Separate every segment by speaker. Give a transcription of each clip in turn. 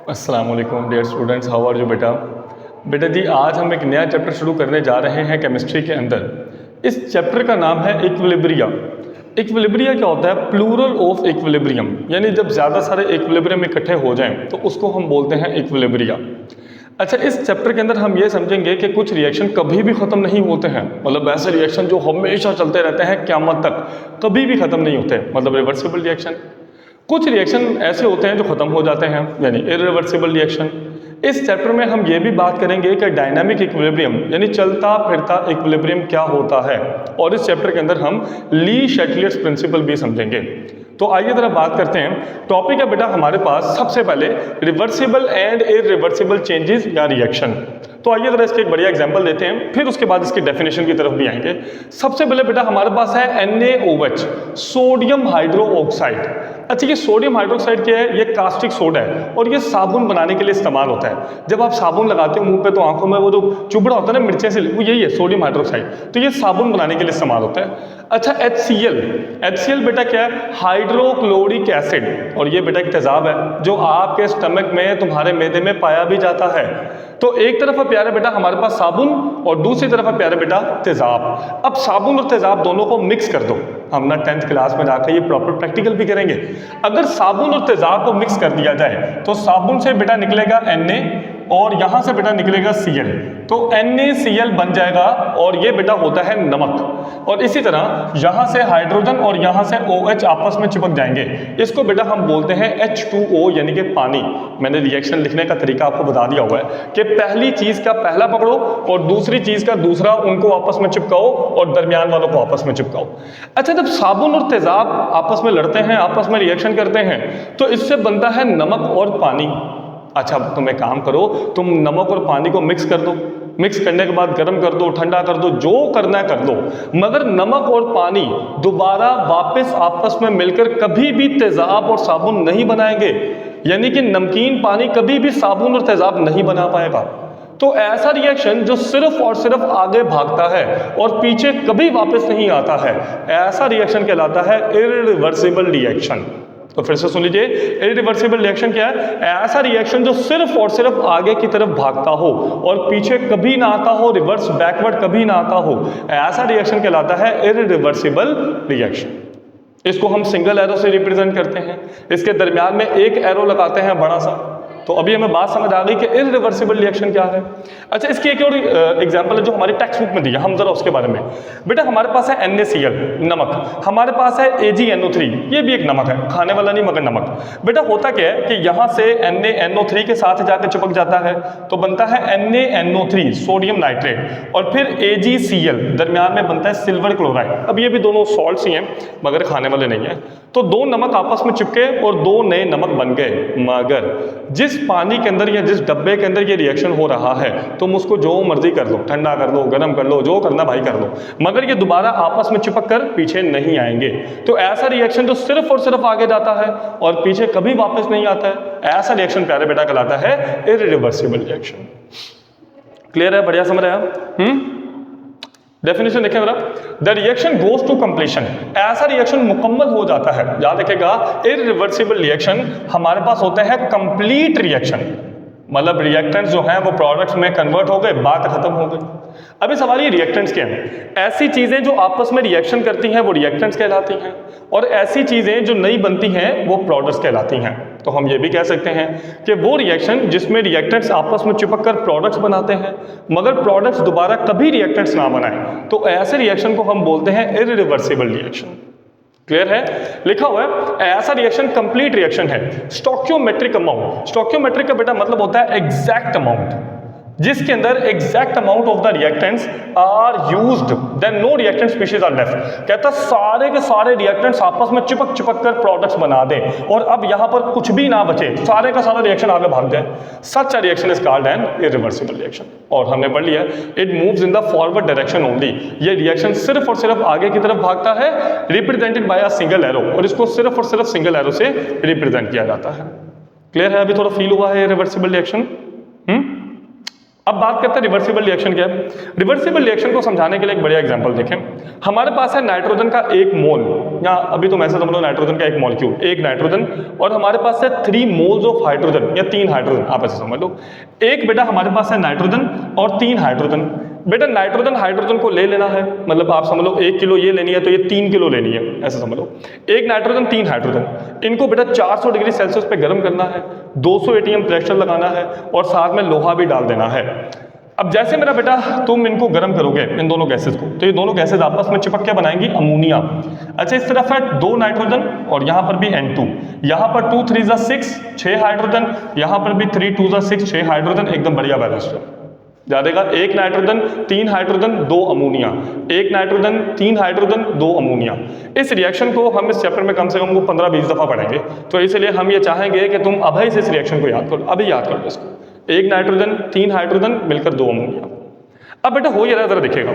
Speaker 1: अस्सलाम वालेकुम dear students, how are you बेटा। बेटा जी, आज हम एक नया चैप्टर शुरू करने जा रहे हैं केमिस्ट्री के अंदर। इस चैप्टर का नाम है इक्विलिब्रिया। इक्विलिब्रिया क्या होता है? प्लूरल ऑफ इक्विलिब्रियम, यानी जब ज़्यादा सारे इक्विलिब्रियम इकट्ठे हो जाएं तो उसको हम बोलते हैं इक्विलिब्रिया। अच्छा, इस चैप्टर के अंदर हम ये समझेंगे कि कुछ रिएक्शन कभी भी ख़त्म नहीं होते हैं, मतलब ऐसे रिएक्शन जो हमेशा चलते रहते हैं क़यामत तक, कभी भी ख़त्म नहीं होते, मतलब रिवर्सिबल रिएक्शन। कुछ रिएक्शन ऐसे होते हैं जो ख़त्म हो जाते हैं, यानी इरिवर्सिबल रिएक्शन। इस चैप्टर में हम ये भी बात करेंगे कि डायनामिक इक्विलिब्रियम यानी चलता फिरता इक्विलिब्रियम क्या होता है, और इस चैप्टर के अंदर हम ली शैटलियर्स प्रिंसिपल भी समझेंगे। तो आइए जरा बात करते हैं। टॉपिक है बेटा हमारे पास सबसे पहले रिवर्सिबल एंड इरिवर्सिबल चेंजेस या रिएक्शन। तो आइए जरा इसके एक बढ़िया एग्जांपल देते हैं, फिर उसके बाद इसकी डेफिनेशन की तरफ भी आएंगे। सबसे पहले बेटा हमारे पास है NaOH, सोडियम हाइड्रो ऑक्साइड। अच्छा, ये सोडियम हाइड्रोक्साइड क्या है? ये कास्टिक सोडा है और ये साबुन बनाने के लिए इस्तेमाल होता है। जब आप साबुन लगाते हो मुंह पे तो आंखों में वो जो चुभड़ा होता है ना मिर्चें से, वो यही है सोडियम हाइड्रोक्साइड। तो ये साबुन बनाने के लिए इस्तेमाल होता है। अच्छा, HCl बेटा क्या है? हाइड्रोक्लोरिक एसिड, और ये बेटा एक तेजाब है जो आपके स्टमक में, तुम्हारे मैदे में पाया भी जाता है। तो एक तरफ है प्यारे बेटा हमारे पास साबुन और दूसरी तरफ है प्यारे बेटा तेजाब। अब साबुन और तेजाब दोनों को मिक्स कर दो। हम ना 10th क्लास में जाकर ये प्रॉपर प्रैक्टिकल भी करेंगे। अगर साबुन और तेजाब को मिक्स कर दिया जाए तो साबुन से बेटा निकलेगा Na और यहां से बेटा निकलेगा Cl, तो NaCl बन जाएगा और ये बेटा होता है नमक। और इसी तरह यहां से हाइड्रोजन और यहां से OH आपस में चिपक जाएंगे। इसको बेटा हम बोलते हैं H2O यानी कि पानी। मैंने रिएक्शन लिखने का तरीका आपको बता दिया हुआ है कि पहली चीज का पहला पकड़ो और दूसरी चीज का दूसरा, उनको आपस में चिपकाओ और दरमियान वालों को आपस में चिपकाओ। अच्छा, जब साबुन और तेजाब आपस में लड़ते हैं, आपस में रिएक्शन करते हैं, तो इससे बनता है नमक और पानी। अच्छा, तुम एक काम करो, तुम नमक और पानी को मिक्स कर दो, मिक्स करने के बाद गर्म कर दो, ठंडा कर दो, जो करना है कर दो, मगर नमक और पानी दोबारा वापस आपस में मिलकर कभी भी तेजाब और साबुन नहीं बनाएंगे। यानी कि नमकीन पानी कभी भी साबुन और तेजाब नहीं बना पाएगा। तो ऐसा रिएक्शन जो सिर्फ और सिर्फ आगे भागता है और पीछे कभी वापस नहीं आता है, ऐसा रिएक्शन कहलाता है इरिवर्सिबल रिएक्शन। तो फिर से सुन लीजिए, इरिवर्सिबल रिएक्शन क्या है? ऐसा रिएक्शन जो सिर्फ और सिर्फ आगे की तरफ भागता हो और पीछे कभी ना आता हो, रिवर्स बैकवर्ड कभी ना आता हो, ऐसा रिएक्शन कहलाता है इरिवर्सिबल रिएक्शन। इसको हम सिंगल एरो से रिप्रेजेंट करते हैं। इसके दरमियान में एक एरो लगाते हैं बड़ा सा। तो अभी हमें बात समझ आ गई कि इरिवर्सिबल रिएक्शन क्या है। अच्छा, इसकी एक और एग्जांपल है जो हमारी टेक्स्ट बुक में दी है, हम जरा उसके बारे में। बेटा हमारे पास है NaCl नमक, हमारे पास है AgNO3, ये भी एक नमक है, खाने वाला नहीं मगर नमक। बेटा होता क्या है कि यहाँ से NaNO3 के साथ जाकर चिपक जाता है तो बनता है NaNO3 सोडियम नाइट्रेट, और फिर AgCl दरमियान में बनता है सिल्वर क्लोराइड। अब ये भी दोनों सॉल्ट्स ही हैं मगर खाने वाले नहीं हैं। तो दो नमक आपस में चिपके और दो नए नमक बन गए। मगर जिस पानी के अंदर या जिस डब्बे के अंदर ये रिएक्शन हो रहा है, तुम उसको जो मर्जी कर लो, ठंडा कर लो, गर्म कर लो, जो करना भाई कर लो, मगर ये दोबारा आपस में चिपक कर पीछे नहीं आएंगे। तो ऐसा रिएक्शन जो सिर्फ और सिर्फ आगे जाता है और पीछे कभी वापस नहीं आता है, ऐसा रिएक्शन प्यारे बेटा कहलाता है इरिवर्सिबल रिएक्शन। क्लियर है? बढ़िया समझ रहे हैं? डेफिनेशन देखें जरा। The reaction goes to completion, ऐसा रिएक्शन मुकम्मल हो जाता है। याद रखेगा, इरिवर्सिबल रिएक्शन हमारे पास होते हैं कंप्लीट रिएक्शन, मतलब रिएक्टेंट्स जो हैं वो प्रोडक्ट्स में कन्वर्ट हो गए, बात खत्म हो गई। अभी सवाल ये रिएक्टेंट्स क्या हैं? ऐसी चीजें जो आपस में रिएक्शन करती हैं वो रिएक्टेंट्स कहलाती हैं, और ऐसी चीजें जो नहीं बनती हैं वो प्रोडक्ट्स कहलाती हैं। तो हम ये भी कह सकते हैं कि वो रिएक्शन जिसमें रिएक्टेंट्स आपस में चिपक कर प्रोडक्ट्स बनाते हैं मगर प्रोडक्ट्स दोबारा कभी रिएक्टेंट्स ना बनाएं, तो ऐसे रिएक्शन को हम बोलते हैं इरिवर्सिबल रिएक्शन। क्लियर है? लिखा हुआ है ऐसा रिएक्शन कंप्लीट रिएक्शन है। स्टोक्योमेट्रिक अमाउंट, स्टोक्योमेट्रिक का बेटा मतलब होता है एग्जैक्ट अमाउंट, जिसके अंदर exact amount of the reactants are used then no reactant species are left. कहता सारे के सारे रिएक्टेंट्स आपस में चिपक चिपक कर प्रोडक्ट्स बना दें और अब यहां पर कुछ भी ना बचे, सारे का सारा रिएक्शन आगे भाग जाए। Such a reaction is called an irreversible reaction. और हमने पढ़ लिया it moves in the forward direction only, ये रिएक्शन सिर्फ और सिर्फ आगे की तरफ भागता है, represented by a single arrow, और इसको सिर्फ और सिर्फ सिंगल एरो से रिप्रेजेंट किया जाता है। क्लियर है? अभी थोड़ा फील हुआ है रिवर्सिबल रिएक्शन? अब बात करते हैं रिवर्सिबल रिएक्शन क्या है। रिवर्सिबल रिएक्शन को समझाने के लिए एक बढ़िया एग्जांपल देखें। हमारे पास है नाइट्रोजन का एक मोल, या अभी तो ऐसे समझ लो नाइट्रोजन का एक मॉलिक्यूल, एक नाइट्रोजन, और हमारे पास है 3 मोल्स ऑफ हाइड्रोजन या 3 हाइड्रोजन, आप ऐसे समझ लो। एक बेटा हमारे पास है नाइट्रोजन और 3 हाइड्रोजन। बेटा नाइट्रोजन हाइड्रोजन को ले लेना है, मतलब आप समझ लो 1 किलो ये लेनी है तो ये 3 किलो लेनी है, ऐसे समझ लो। एक नाइट्रोजन 3 हाइड्रोजन, इनको बेटा 400 डिग्री सेल्सियस पे गर्म करना है, 200 एटीएम प्रेशर लगाना है और साथ में लोहा भी डाल देना है। अब जैसे मेरा बेटा तुम इनको गर्म करोगे इन दोनों गैसेस को, तो ये दोनों गैसेस आपस में चिपक के बनाएंगी अमोनिया। अच्छा, इस तरफ है 2 नाइट्रोजन और यहाँ पर भी N2, यहाँ पर 2 3 6, 6 हाइड्रोजन, यहाँ पर भी 3 2 6, 6 हाइड्रोजन, एकदम बढ़िया बैलेंस है। यादेगा, एक नाइट्रोजन 3 हाइड्रोजन 2 अमोनिया, एक नाइट्रोजन 3 हाइड्रोजन 2 अमोनिया। इस रिएक्शन को हम इस चैप्टर में कम से कम 15-20 दफा पढ़ेंगे, तो इसलिए हम ये चाहेंगे कि तुम अभी से इस रिएक्शन को याद करो, अभी याद करो इसको। एक नाइट्रोजन 3 हाइड्रोजन मिलकर 2 अमोनिया। अब बेटा हो ये रहा, जरा देखिएगा,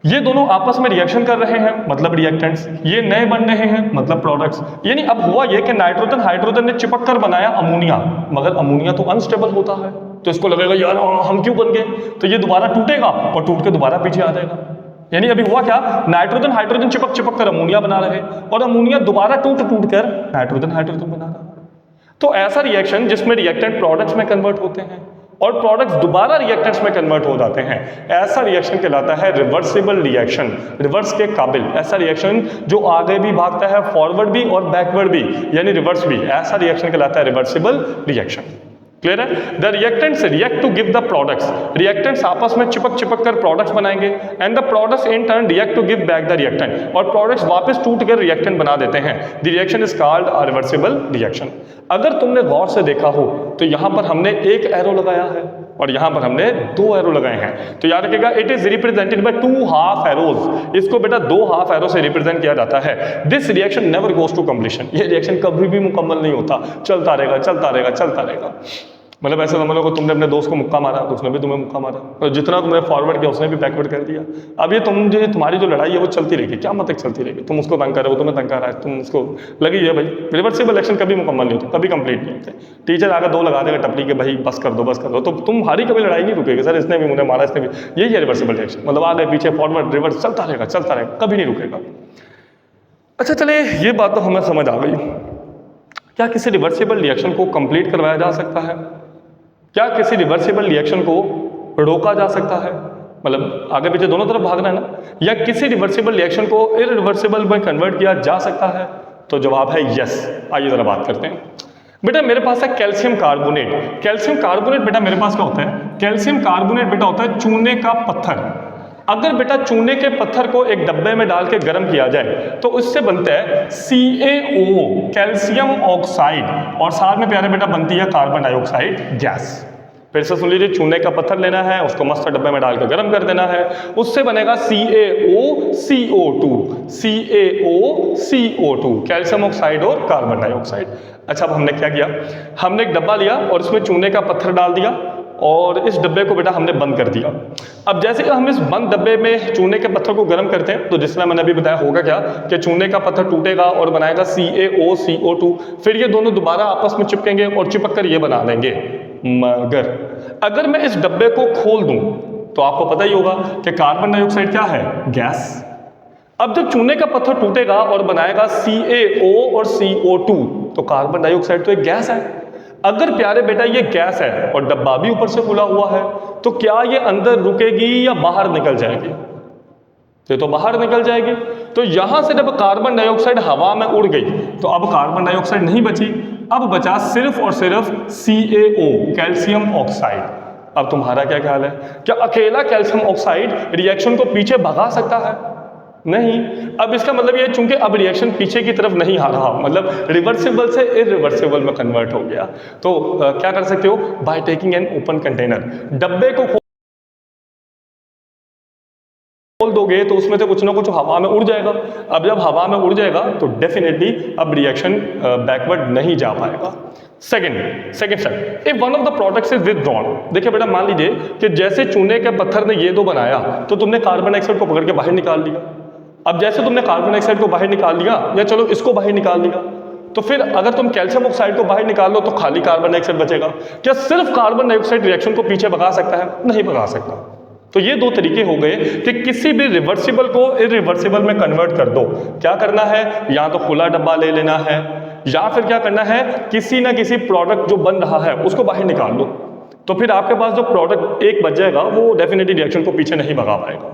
Speaker 1: ये दोनों आपस में रिएक्शन कर रहे हैं मतलब रिएक्टेंट्स, ये नए बन रहे हैं मतलब प्रोडक्ट्स। यानी अब हुआ ये कि नाइट्रोजन हाइड्रोजन ने चिपक कर बनाया अमोनिया, मगर अमोनिया तो अनस्टेबल होता है, तो इसको लगेगा यार हम क्यों बन गए, तो ये दोबारा टूटेगा और टूट के दोबारा पीछे आ जाएगा। यानी अभी हुआ क्या, नाइट्रोजन हाइड्रोजन चिपक कर अमोनिया बना रहे और अमोनिया दोबारा टूट कर नाइट्रोजन हाइड्रोजन बना रहा है। तो ऐसा रिएक्शन जिसमें रिएक्टेंट प्रोडक्ट्स में कन्वर्ट होते हैं और प्रोडक्ट्स दोबारा रिएक्टेंट्स में कन्वर्ट हो जाते हैं, ऐसा रिएक्शन कहलाता है रिवर्सिबल रिएक्शन, रिवर्स के काबिल। ऐसा रिएक्शन जो आगे भी भागता है, फॉरवर्ड भी और बैकवर्ड भी, यानी रिवर्स भी, ऐसा रिएक्शन कहलाता है रिवर्सिबल रिएक्शन। क्लियर है? The reactants react to give the products, reactants आपस में चिपक कर प्रोडक्ट्स बनाएंगे and the products in turn react to give back the reactant, और प्रोडक्ट्स वापस टूट कर रिएक्टेंट बना देते हैं। The reaction is called a reversible reaction. अगर तुमने गौर से देखा हो तो यहां पर हमने एक एरो लगाया है और यहां पर हमने 2 एरो लगाए हैं, तो याद रखिएगा it is represented by 2 half arrows. इसको बेटा 2 हाफ एरो से रिप्रेजेंट किया जाता है। This reaction never goes to completion, ये रिएक्शन कभी भी मुकम्मल नहीं होता, चलता रहेगा चलता रहेगा चलता रहेगा। मतलब ऐसा समझ लो कि तुमने अपने दोस्त को मुक्का मारा तो उसने भी तुम्हें मुक्का मारा, और जितना तुमने फॉरवर्ड किया उसने भी बैकवर्ड कर दिया। अब ये तुम्हारी जो लड़ाई है वो चलती रहेगी, क्या मत तक चलती रहेगी। तुम उसको तंग कर रहे हो, तुम्हें तंग कर रहा है, तुम उसको लगी है भाई। रिवर्सिबल एक्शन कभी मुकम्मल नहीं होते, कभी कंप्लीट नहीं होते। टीचर आकर 2 लगा देगा टपली के, भाई बस कर दो बस कर दो, तो तुम्हारी कभी लड़ाई नहीं रुकेगी। सर इसने भी मुझे मारा, इसने भी, यही है रिवर्सिबल एक्शन, मतलब आगे पीछे फॉरवर्ड रिवर्स चलता रहेगा, कभी नहीं रुकेगा। अच्छा चले, ये बात तो हमें समझ आ गई। क्या किसी रिवर्सिबल रिएक्शन को कंप्लीट करवाया जा सकता है? क्या किसी रिवर्सिबल रिएक्शन को रोका जा सकता है? मतलब आगे पीछे दोनों तरफ भागना है ना। या किसी रिवर्सिबल रिएक्शन को इरिवर्सिबल में कन्वर्ट किया जा सकता है? तो जवाब है यस। आइए जरा बात करते हैं। बेटा मेरे पास है कैल्शियम कार्बोनेट। कैल्शियम कार्बोनेट बेटा मेरे पास क्या होता है? कैल्शियम कार्बोनेट बेटा होता है चूने का पत्थर। अगर बेटा चूने के पत्थर को एक डब्बे में डाल के गर्म किया जाए तो उससे बनता है CaO, कैल्शियम ऑक्साइड, और साथ में प्यारे बेटा बनती है कार्बन डाइऑक्साइड गैस। फिर से सुन लीजिए, चूने का पत्थर लेना है, उसको मस्त डब्बे में डाल के गर्म कर देना है, उससे बनेगा CaOCO2, CaOCO2, कैल्शियम ऑक्साइड और कार्बन डाइऑक्साइड। अच्छा, अब हमने क्या किया, हमने एक डब्बा लिया और उसमें चूने का पत्थर डाल दिया और इस डब्बे को बेटा हमने बंद कर दिया। अब जैसे कि हम इस बंद डब्बे में चूने के पत्थर को गर्म करते हैं तो जिस तरह मैंने अभी बताया होगा क्या कि चूने का पत्थर टूटेगा और बनाएगा CaOCO2, फिर ये दोनों दोबारा आपस में चिपकेंगे और चिपक कर ये बना देंगे। मगर अगर मैं इस डब्बे को खोल दूं तो आपको पता ही होगा कि कार्बन डाइऑक्साइड क्या है? गैस। अब जब चूने का पत्थर टूटेगा और बनाएगा CaO और CO2 तो कार्बन डाइऑक्साइड तो एक गैस है। अगर प्यारे बेटा ये गैस है और डब्बा भी ऊपर से खुला हुआ है तो क्या ये अंदर रुकेगी या बाहर निकल जाएगी? ये तो बाहर निकल जाएगी। तो यहां से जब कार्बन डाइऑक्साइड हवा में उड़ गई तो अब कार्बन डाइऑक्साइड नहीं बची, अब बचा सिर्फ और सिर्फ CaO, कैल्शियम ऑक्साइड। अब तुम्हारा क्या ख्याल है, क्या अकेला कैल्शियम ऑक्साइड रिएक्शन को पीछे भगा सकता है? नहीं। अब इसका मतलब ये, चूंकि अब रिएक्शन पीछे की तरफ नहीं आ रहा, मतलब रिवर्सिबल से इरिवर्सिबल में कन्वर्ट हो गया, तो क्या कर सकते हो? By taking an open container, डब्बे को खोल दोगे तो उसमें से कुछ ना कुछ हवा में उड़ जाएगा। अब जब हवा में उड़ जाएगा तो डेफिनेटली अब रिएक्शन बैकवर्ड नहीं जा पाएगा। Second step, if one of the products is withdrawn. देखिए बेटा, मान लीजिए कि जैसे चूने के पत्थर ने ये 2 बनाया तो तुमने कार्बन डाइऑक्साइड को पकड़ के बाहर निकाल लिया। अब जैसे तुमने कार्बन डाइऑक्साइड को बाहर निकाल लिया, या चलो इसको बाहर निकाल लिया, तो फिर अगर तुम कैल्शियम ऑक्साइड को बाहर निकाल लो तो खाली कार्बन डाइऑक्साइड बचेगा। क्या सिर्फ कार्बन डाइऑक्साइड रिएक्शन को पीछे भगा सकता है? नहीं भगा सकता। तो ये दो तरीके हो गए कि किसी भी रिवर्सिबल को इरिवर्सिबल में कन्वर्ट कर दो। क्या करना है, या तो खुला डब्बा ले लेना है, या फिर क्या करना है, किसी ना किसी प्रोडक्ट जो बन रहा है उसको बाहर निकाल दो। तो फिर आपके पास जो प्रोडक्ट एक बच जाएगा वो डेफिनेटली रिएक्शन को पीछे नहीं भगा पाएगा।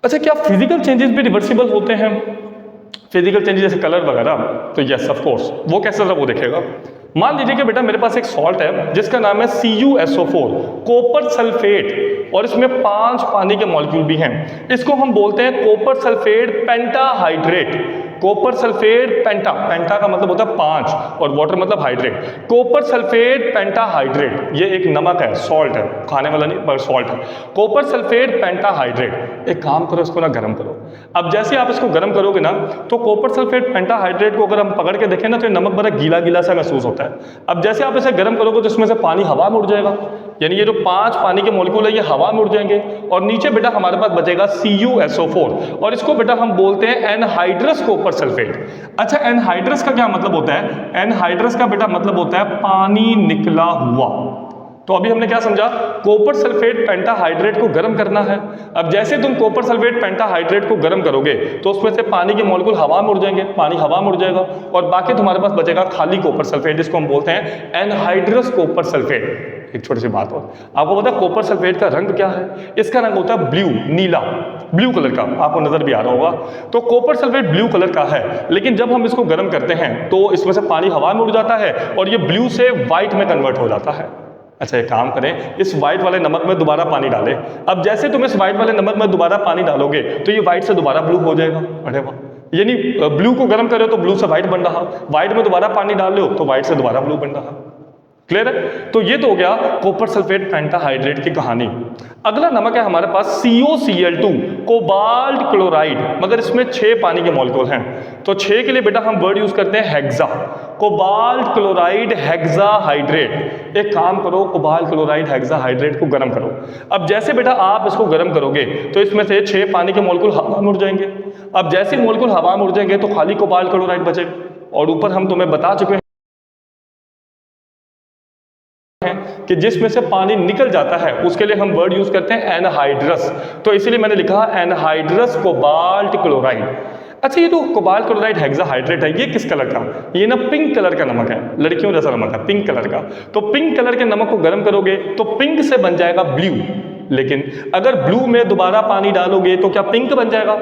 Speaker 1: अच्छा, क्या फिजिकल चेंजेस भी रिवर्सिबल होते हैं? फिजिकल चेंजेस जैसे कलर वगैरह, तो यस ऑफ कोर्स। वो कैसे था वो देखेगा। मान लीजिए कि बेटा मेरे पास एक सॉल्ट है जिसका नाम है CuSO4 कॉपर सल्फेट, और इसमें 5 पानी के मॉलिक्यूल भी हैं। इसको हम बोलते हैं copper sulphate pentahydrate. Copper sulphate penta, penta का मतलब होता है 5 और वाटर मतलब हाइड्रेट। कॉपर सल्फेट पेंटाहाइड्रेट, ये एक नमक है, सॉल्ट है, खाने वाला नहीं पर सॉल्ट है। Copper sulphate pentahydrate. एक काम करो, इसको ना गर्म करो। अब जैसे आप इसको गर्म करोगे ना तो कॉपर सल्फेट पेंटाहाइड्रेट को अगर हम पकड़ के देखें ना तो ये नमक बड़ा गीला गीला सा महसूस होता है। अब जैसे आप इसे गर्म करोगे तो इसमें से पानी हवा में उड़ जाएगा, यानी ये जो 5 पानी के मॉलिक्यूल है ये हवा में उड़ जाएंगे, और नीचे बेटा हमारे पास बचेगा CuSO4, और इसको बेटा हम बोलते हैं एनहाइड्रस कॉपर सल्फेट। अच्छा, एनहाइड्रस का क्या मतलब होता है? एनहाइड्रस का बेटा मतलब होता है पानी निकला हुआ। तो अभी हमने क्या समझा, कॉपर सल्फेट पेंटाहाइड्रेट को गर्म करना है। अब जैसे तुम कॉपर सल्फेट पेंटाहाइड्रेट को गर्म करोगे तो उसमें से पानी के मॉलिक्यूल हवा में उड़ जाएंगे, पानी हवा में उड़ जाएगा, और बाकी तुम्हारे पास बचेगा खाली कॉपर सल्फेट, जिसको हम बोलते हैं एनहाइड्रस कॉपर सल्फेट। एक छोटी सी बात और, आपको पता है कॉपर सल्फेट का रंग क्या है? इसका रंग होता है ब्लू, नीला, ब्लू कलर का, आपको नजर भी आ रहा होगा। तो कॉपर सल्फेट ब्लू कलर का है, लेकिन जब हम इसको गर्म करते हैं तो इसमें से पानी हवा में उड़ जाता है और ये ब्लू से व्हाइट में कन्वर्ट हो जाता है। अच्छा, एक काम करें, इस व्हाइट वाले नमक में दोबारा पानी डालें। अब जैसे तुम इस व्हाइट वाले नमक में दोबारा पानी डालोगे तो ये व्हाइट से दोबारा ब्लू हो जाएगा। अरे वाह, यानी ब्लू को गर्म करो तो ब्लू से व्हाइट बन रहा, व्हाइट में दोबारा पानी डाल लो तो व्हाइट से दोबारा ब्लू बन रहा। क्लियर है? तो ये तो हो गया कॉपर सल्फेट पेंटाहाइड्रेट की कहानी। अगला नमक है हमारे पास COCl2 कोबाल्ट क्लोराइड, मगर इसमें 6 पानी के मॉलिक्यूल हैं। तो 6 के लिए बेटा हम वर्ड यूज करते हैं हेक्सा, कोबाल्ट क्लोराइड हेक्साहाइड्रेट। एक काम करो, कोबाल्ट क्लोराइड हेक्साहाइड्रेट को गर्म करो। अब जैसे बेटा आप इसको गर्म करोगे तो इसमें से 6 पानी के मॉलिक्यूल हवा में उड़ जाएंगे। अब जैसे मॉलिक्यूल हवा में उड़ जाएंगे तो खाली कोबाल्ट क्लोराइड बचेगा, और ऊपर हम तुम्हें बता चुके हैं कि जिसमें से पानी निकल जाता है उसके लिए हम वर्ड यूज करते हैं एनहाइड्रस। तो इसीलिए मैंने लिखा एनहाइड्रस कोबाल्ट क्लोराइड। अच्छा, ये जो कोबाल्ट क्लोराइड हेक्साहाइड्रेट है ये किस कलर का? ये ना पिंक कलर का नमक है, लड़कियों जैसा नमक है, पिंक कलर का। तो पिंक कलर के नमक को गर्म करोगे तो पिंक से बन जाएगा ब्लू, लेकिन अगर ब्लू में दोबारा पानी डालोगे तो क्या पिंक बन जाएगा?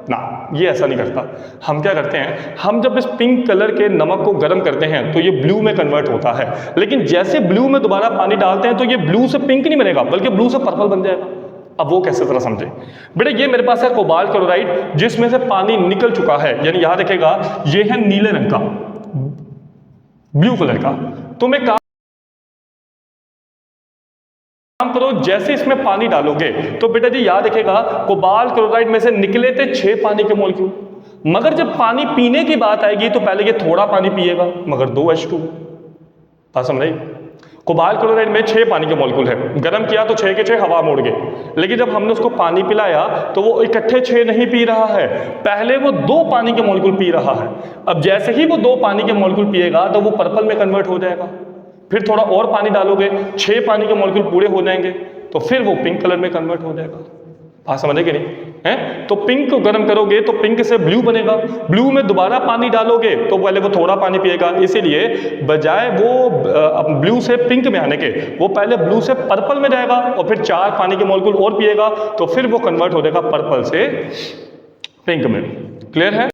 Speaker 1: ना, ये ऐसा नहीं करता। हम क्या करते हैं, हम जब इस पिंक कलर के नमक को गर्म करते हैं तो ये ब्लू में कन्वर्ट होता है, लेकिन जैसे ब्लू में दोबारा पानी डालते हैं तो ये ब्लू से पिंक नहीं बनेगा बल्कि ब्लू से पर्पल बन जाएगा। अब वो कैसे तरह समझे बेटा, ये मेरे पास है कोबाल्ट क्लोराइड जिसमें से पानी निकल चुका है, यानी यहां देखेगा ये है नीले रंग का, ब्लू कलर का। तो मैं काम करो, जैसे इसमें पानी डालोगे तो बेटा जी याद रखेगा कोबाल्ट क्लोराइड में से निकले थे 6 पानी के मॉलिक्यूल, मगर जब पानी पीने की बात आएगी तो पहले ये थोड़ा पानी पिएगा मगर 2 H2। बात समझ रही? कोबाल्ट क्लोराइड में 6 पानी के मॉलिक्यूल है, गर्म किया तो 6 के 6 हवा में उड़ गए, लेकिन जब हमने उसको पानी पिलाया तो वो इकट्ठे 6 नहीं पी रहा है, पहले वो 2 पानी के मॉलिक्यूल पी रहा है। अब जैसे ही वो 2 पानी के मॉलिक्यूल पिएगा तो वो पर्पल में कन्वर्ट हो जाएगा, फिर थोड़ा और पानी डालोगे 6 पानी के मॉलिक्यूल पूरे हो जाएंगे तो फिर वो पिंक कलर में कन्वर्ट हो जाएगा। बात समझे कि नहीं है? तो पिंक को गर्म करोगे तो पिंक से ब्लू बनेगा, ब्लू में दोबारा पानी डालोगे तो पहले वो थोड़ा पानी पिएगा, इसीलिए बजाय वो ब्लू से पिंक में आने के वो पहले ब्लू से पर्पल में जाएगा और फिर 4 पानी के मॉलिक्यूल और पिएगा तो फिर वो कन्वर्ट हो जाएगा पर्पल से पिंक में। क्लियर है?